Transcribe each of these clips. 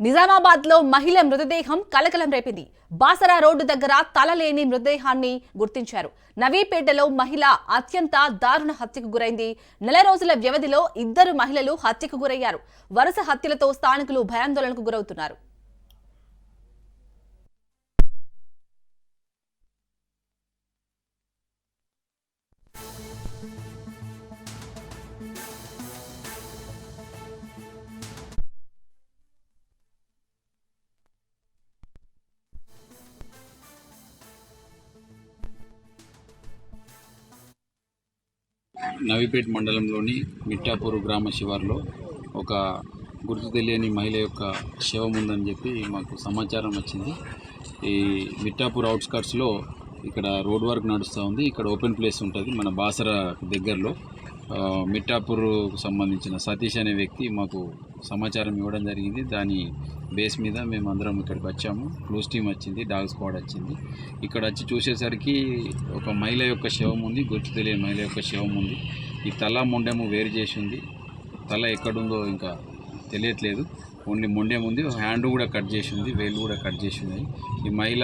నిజామాబాద్ లో మహిళ మృతదేహం కలకలం రేపింది. బాసరా రోడ్డు దగ్గర తలలేని మృతదేహాన్ని గుర్తించారు. నవీపేటలో మహిళ అత్యంత దారుణ హత్యకు గురైంది. నెల రోజుల వ్యవధిలో 2 మహిళలు హత్యకు గురయ్యారు. వరుస హత్యలతో స్థానికులు భయాందోళనకు గురవుతున్నారు. నవీపేట్ మండలంలోని మిట్టాపూర్ గ్రామ శివారులో ఒక గుర్తు తెలియని మహిళ యొక్క శవం ఉందని చెప్పి మాకు సమాచారం వచ్చింది. ఈ మిట్టాపూర్ అవుట్స్కట్స్లో ఇక్కడ రోడ్ వర్క్ నడుస్తూ ఉంది. ఇక్కడ ఓపెన్ ప్లేస్ ఉంటుంది మన బాసరా దగ్గరలో. మిట్టాపూర్కు సంబంధించిన సతీష్ అనే వ్యక్తి మాకు సమాచారం ఇవ్వడం జరిగింది. దాని బేస్ మీద మేము అందరం ఇక్కడికి వచ్చాము. క్లూస్ టీమ్ వచ్చింది, డాగ్ స్క్వాడ్ వచ్చింది. ఇక్కడ వచ్చి చూసేసరికి ఒక మహిళ యొక్క శవం ఉంది, గుర్తు తెలియని మహిళ యొక్క శవం ఉంది. ఈ తల మొండెము వేరు చేసి ఉంది. తల ఎక్కడుందో ఇంకా తెలియట్లేదు. ఓన్లీ మొండెం ఉంది, హ్యాండ్ కూడా కట్ చేసి ఉంది, వేలు కూడా కట్ చేసి ఉన్నాయి. ఈ మహిళ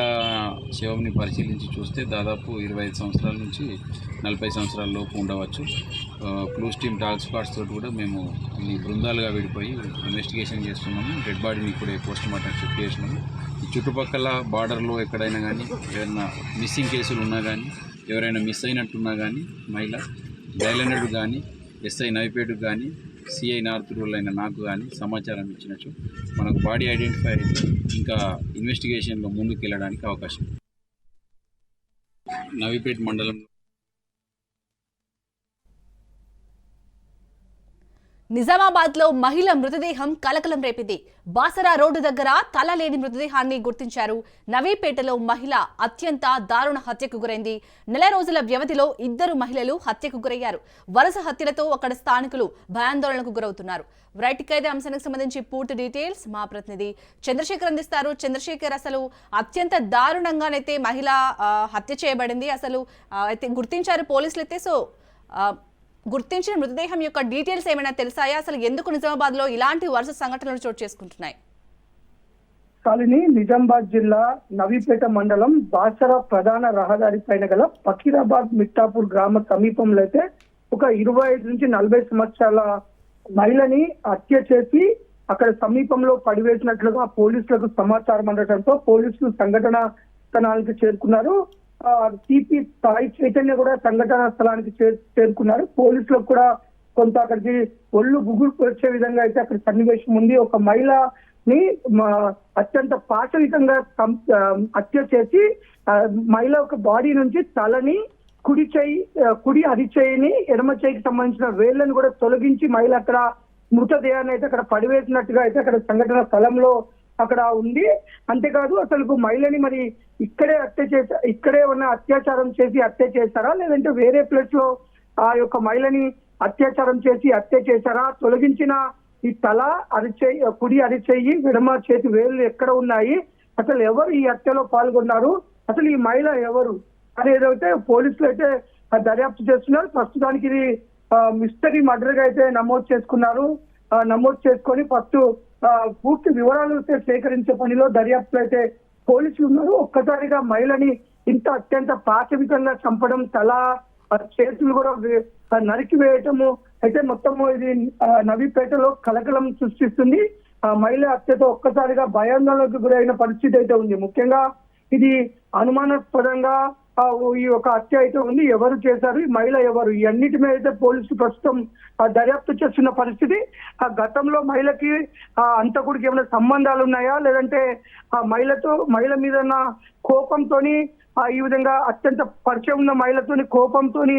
శవంని పరిశీలించి చూస్తే దాదాపు 25 సంవత్సరాల నుంచి 40 సంవత్సరాల లోపు ఉండవచ్చు. క్లూస్ టీమ్ డాగ్ స్క్వాడ్స్ తోటి కూడా మేము ఈ బృందాలుగా విడిపోయి ఇన్వెస్టిగేషన్ చేస్తున్నాము. డెడ్ బాడీని ఇప్పుడే పోస్ట్ మార్టం షిఫ్ట్ చేసినాము. ఈ చుట్టుపక్కల బార్డర్లో ఎక్కడైనా కానీ ఏదైనా మిస్సింగ్ కేసులు ఉన్నా కానీ, ఎవరైనా మిస్ అయినట్టున్నా కానీ మహిళ డైలనెడ్ కానీ, ఎస్ఐ నవిపేటకు కానీ, సిఐ నార్త్ రూల్ అయిన నాకు కానీ సమాచారం ఇచ్చినట్టు మనకు బాడీ ఐడెంటిఫై అయితే ఇంకా ఇన్వెస్టిగేషన్లో ముందుకు వెళ్ళడానికి అవకాశం. నవీపేట్ మండలంలో నిజామాబాద్ లో మహిళ మృతదేహం కలకలం రేపింది. బాసరా రోడ్డు దగ్గర తల లేని మృతదేహాన్ని గుర్తించారు. నవీపేటలో మహిళ అత్యంత దారుణ హత్యకు గురైంది. నెల రోజుల వ్యవధిలో 2 మహిళలు హత్యకు గురయ్యారు. వరుస హత్యలతో అక్కడ స్థానికులు భయాందోళనకు గురవుతున్నారు. రైట్ అయితే అంశానికి సంబంధించి పూర్తి డీటెయిల్స్ మా ప్రతినిధి చంద్రశేఖర్ అందిస్తారు. చంద్రశేఖర్, అసలు అత్యంత దారుణంగానైతే మహిళ హత్య చేయబడింది. అసలు అయితే గుర్తించారు పోలీసులు అయితే. సో గుర్తించిన మృతదేహం యొక్క డీటెయిల్స్ ఏమైనా తెలుసాయా? అసలు ఎందుకు నిజామాబాద్ లో ఇలాంటి వరుస సంఘటనలు చోటు చేసుకుంటున్నాయి? నిజామాబాద్ జిల్లా నవీపేట మండలం బాసరా ప్రధాన రహదారి పైన గల ఫకీరాబాద్ మిట్టాపూర్ గ్రామ సమీపంలో అయితే ఒక 25 నుంచి 40 సంవత్సరాల మహిళని హత్య చేసి అక్కడ సమీపంలో పడివేసినట్లుగా పోలీసులకు సమాచారం అందడంతో పోలీసులు సంఘటన స్థలానికి చేరుకున్నారు. సిపి సాయి చైతన్య కూడా సంఘటన స్థలానికి చేరుకున్నారు. పోలీసులకు కూడా కొంత అక్కడికి ఒళ్ళు గుగురు వచ్చే విధంగా అయితే అక్కడ సన్నివేశం ఉంది. ఒక మహిళని అత్యంత పాశవికంగా హత్య చేసి మహిళ ఒక బాడీ నుంచి తలని, కుడి అరిచేయిని, ఎడమ చేయికి సంబంధించిన వేళ్లను కూడా తొలగించి మహిళ అక్కడ మృతదేహాన్ని అయితే అక్కడ పడివేసినట్టుగా అయితే అక్కడ సంఘటన స్థలంలో అక్కడ ఉంది. అంతేకాదు అసలు మహిళని మరి ఇక్కడే ఉన్న అత్యాచారం చేసి హత్య చేశారా, లేదంటే వేరే ప్లేస్ లో ఆ యొక్క మహిళని అత్యాచారం చేసి హత్య చేశారా, తొలగించిన ఈ తల, కుడి అరిచేయి, విడమ చేతి వేళ్ళు ఎక్కడ ఉన్నాయి, అసలు ఎవరు ఈ హత్యలో పాల్గొన్నారు, అసలు ఈ మహిళ ఎవరు అనేదైతే పోలీసులు అయితే దర్యాప్తు చేస్తున్నారు. ప్రస్తుతానికి ఇది మిస్టరీ మర్డర్ గా అయితే నమోదు చేసుకొని ఫస్ట్ పూర్తి వివరాలు సేకరించే పనిలో దర్యాప్తులు అయితే పోలీసులు ఉన్నారు. ఒక్కసారిగా మహిళని ఇంత అత్యంత పాశవికంగా చంపడం, తల, చేతులు కూడా నరికి వేయటము అయితే మొత్తము ఇది నవీపేటలో కలకలం సృష్టిస్తుంది. మహిళ హత్యతో ఒక్కసారిగా భయాందోళనకు గురైన పరిస్థితి అయితే ఉంది. ముఖ్యంగా ఇది అనుమానాస్పదంగా ఈ ఒక హత్య అయితే ఉంది. ఎవరు చేశారు, ఈ మహిళ ఎవరు, ఈ అన్నిటి మీద అయితే పోలీసులు ప్రస్తుతం దర్యాప్తు చేస్తున్న పరిస్థితి. ఆ గతంలో మహిళకి అంతకుడికి ఏమైనా సంబంధాలు ఉన్నాయా, లేదంటే ఆ మహిళ మీద ఉన్న కోపంతోని ఈ విధంగా అత్యంత పరిచయం ఉన్న మహిళతోని కోపంతోని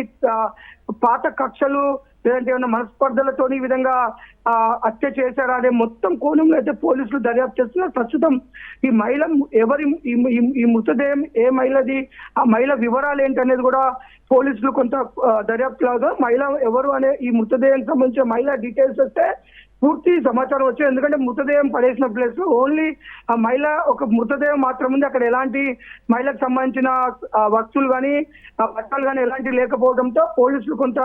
పాత కక్షలు, లేదంటే ఏమైనా మనస్పర్ధలతోని ఈ విధంగా హత్య చేశారా అనే మొత్తం కోణంలో అయితే పోలీసులు దర్యాప్తు చేస్తున్నారు. ప్రస్తుతం ఈ మహిళ ఎవరి, ఈ మృతదేహం ఏ మహిళది, ఆ మహిళ వివరాలు ఏంటి అనేది కూడా పోలీసులు కొంత దర్యాప్తు లాగా మహిళ ఎవరు అనే ఈ మృతదేహానికి సంబంధించిన మహిళ డీటెయిల్స్ వస్తే పూర్తి సమాచారం వచ్చాయి. ఎందుకంటే మృతదేహం పడేసిన ప్లేస్ ఓన్లీ ఆ మహిళ ఒక మృతదేహం మాత్రం ఉంది. అక్కడ ఎలాంటి మహిళకు సంబంధించిన వస్తువులు కానీ బట్టలు కానీ ఎలాంటి లేకపోవడంతో పోలీసులు కొంత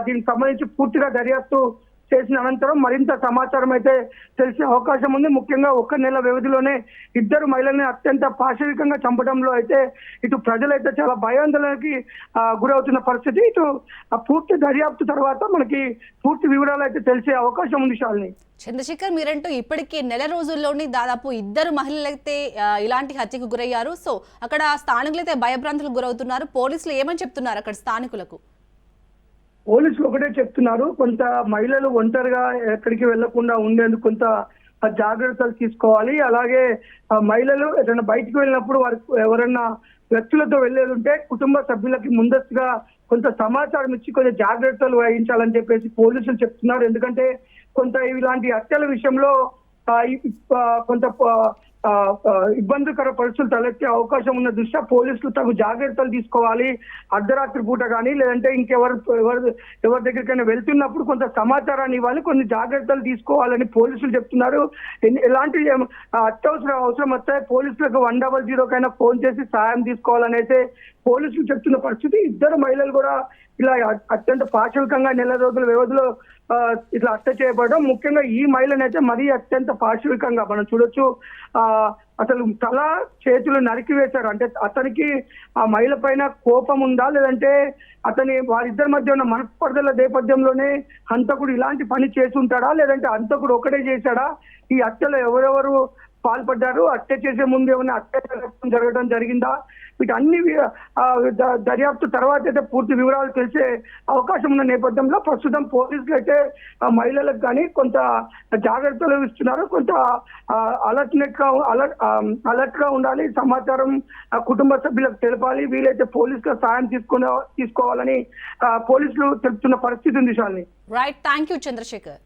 దీనికి సంబంధించి పూర్తిగా దర్యాప్తు చేసిన అనంతరం మరింత సమాచారం అయితే తెలిసే అవకాశం ఉంది. ముఖ్యంగా 1 నెల వ్యవధిలోనే 2 మహిళల్ని అత్యంత పాశవికంగా చంపడంలో అయితే ఇటు ప్రజలైతే చాలా భయాందోళనకి గురవుతున్న పరిస్థితి. ఇటు పూర్తి దర్యాప్తు తర్వాత మనకి పూర్తి వివరాలు అయితే తెలిసే అవకాశం ఉంది. శాలిని, చంద్రశేఖర్, మీరంటూ ఇప్పటికే నెల రోజుల్లోనే దాదాపు 2 మహిళలైతే ఇలాంటి హత్యకు గురయ్యారు. సో అక్కడ స్థానికులైతే భయభ్రాంతులకు గురవుతున్నారు. పోలీసులు ఏమని చెప్తున్నారు అక్కడ స్థానికులకు? పోలీసులు ఒకటే చెప్తున్నారు, కొంత మహిళలు ఒంటరిగా ఎక్కడికి వెళ్లకుండా ఉండేందుకు కొంత జాగ్రత్తలు తీసుకోవాలి. అలాగే మహిళలు ఏదైనా బయటికి వెళ్ళినప్పుడు వారికి ఎవరైనా వ్యక్తులతో వెళ్ళేది ఉంటే కుటుంబ సభ్యులకి ముందస్తుగా కొంత సమాచారం ఇచ్చి కొంచెం జాగ్రత్తలు వహించాలని చెప్పేసి పోలీసులు చెప్తున్నారు. ఎందుకంటే కొంత ఇలాంటి హత్యల విషయంలో కొంత ఇబ్బందికర పరిస్థితులు తలెత్తే అవకాశం ఉన్న దృష్ట్యా పోలీసులు తగు జాగ్రత్తలు తీసుకోవాలి. అర్ధరాత్రి పూట కానీ లేదంటే ఎవరి దగ్గరికైనా వెళ్తున్నప్పుడు కొంత సమాచారాన్ని ఇవ్వాలి, కొన్ని జాగ్రత్తలు తీసుకోవాలని పోలీసులు చెప్తున్నారు. ఎలాంటి అత్యవసర అవసరం వస్తే పోలీసులకు 100కైనా ఫోన్ చేసి సాయం తీసుకోవాలని అయితే పోలీసులు చెప్తున్న పరిస్థితి. 2 మహిళలు కూడా ఇలా అత్యంత పాశవికంగా నెల రోజుల వ్యవధిలో ఇట్లా హత్య చేయబడడం, ముఖ్యంగా ఈ మహిళనైతే మరీ అత్యంత పాశవికంగా మనం చూడొచ్చు. అసలు తల చేతులు నరికివేశారు. అంటే అతనికి ఆ మహిళ పైన కోపం ఉందా, లేదంటే వారిద్దరి మధ్య ఉన్న మనస్పర్ధల నేపథ్యంలోనే హంతకుడు ఇలాంటి పని చేసి ఉంటాడా, లేదంటే హంతకుడు ఒకటే చేశాడా, ఈ హత్యలో ఎవరెవరు పాల్పడ్డారు, హత్య చేసే ముందు ఏమైనా హత్య జరగడం జరిగిందా, వీటన్ని దర్యాప్తు తర్వాత అయితే పూర్తి వివరాలు తెలిసే అవకాశం ఉన్న నేపథ్యంలో ప్రస్తుతం పోలీసులు అయితే మహిళలకు కానీ కొంత జాగ్రత్తలు ఇస్తున్నారు. కొంత అలర్ట్ గా ఉండాలి, సమాచారం కుటుంబ సభ్యులకు తెలపాలి, వీలైతే పోలీసుల సాయం తీసుకోవాలని పోలీసులు తెలుపుతున్న పరిస్థితి ఉంది. Shalini, right, thank you Chandrasekhar.